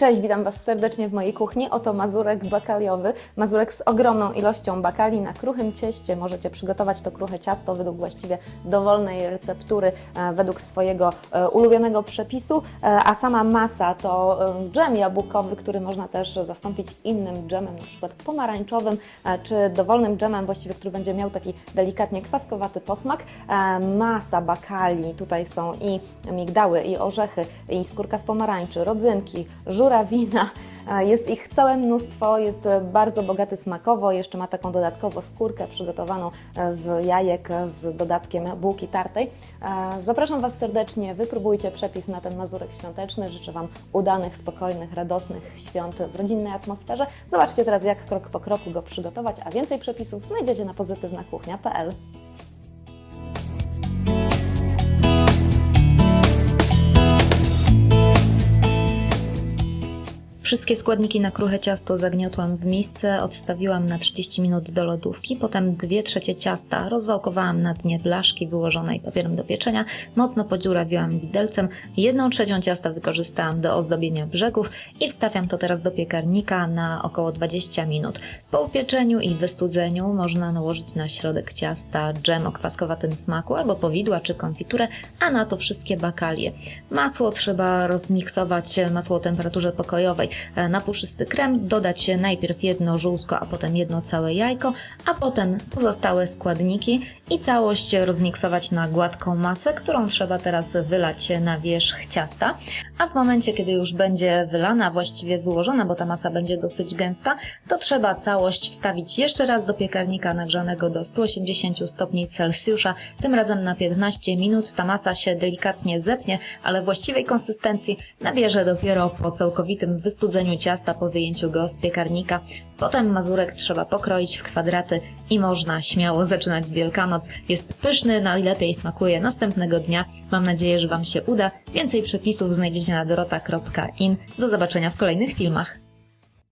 Cześć, witam Was serdecznie w mojej kuchni. Oto mazurek bakaliowy. Mazurek z ogromną ilością bakali na kruchym cieście. Możecie przygotować to kruche ciasto według właściwie dowolnej receptury, według swojego ulubionego przepisu. A sama masa to dżem jabłkowy, który można też zastąpić innym dżemem, na przykład pomarańczowym, czy dowolnym dżemem właściwie, który będzie miał taki delikatnie kwaskowaty posmak. Masa bakali, tutaj są i migdały, i orzechy, i skórka z pomarańczy, rodzynki, żurawina, jest ich całe mnóstwo, jest bardzo bogaty smakowo, jeszcze ma taką dodatkowo skórkę przygotowaną z jajek z dodatkiem bułki tartej. Zapraszam Was serdecznie, wypróbujcie przepis na ten mazurek świąteczny, życzę Wam udanych, spokojnych, radosnych świąt w rodzinnej atmosferze. Zobaczcie teraz, jak krok po kroku go przygotować, a więcej przepisów znajdziecie na pozytywnakuchnia.pl. Wszystkie składniki na kruche ciasto zagniotłam w misce, odstawiłam na 30 minut do lodówki, potem 2/3 ciasta rozwałkowałam na dnie blaszki wyłożonej papierem do pieczenia, mocno podziurawiłam widelcem, 1/3 ciasta wykorzystałam do ozdobienia brzegów i wstawiam to teraz do piekarnika na około 20 minut. Po upieczeniu i wystudzeniu można nałożyć na środek ciasta dżem o kwaskowatym smaku albo powidła czy konfiturę, a na to wszystkie bakalie. Masło trzeba rozmiksować, masło o temperaturze pokojowej, na puszysty krem, dodać najpierw jedno żółtko, a potem jedno całe jajko, a potem pozostałe składniki i całość rozmiksować na gładką masę, którą trzeba teraz wylać na wierzch ciasta. A w momencie, kiedy już będzie wylana, właściwie wyłożona, bo ta masa będzie dosyć gęsta, to trzeba całość wstawić jeszcze raz do piekarnika nagrzanego do 180 stopni Celsjusza, tym razem na 15 minut. Ta masa się delikatnie zetnie, ale właściwej konsystencji nabierze dopiero po całkowitym wystudzeniu ciasta, po wyjęciu go z piekarnika. Potem mazurek trzeba pokroić w kwadraty i można śmiało zaczynać Wielkanoc. Jest pyszny, najlepiej smakuje następnego dnia. Mam nadzieję, że Wam się uda. Więcej przepisów znajdziecie na dorota.in. Do zobaczenia w kolejnych filmach.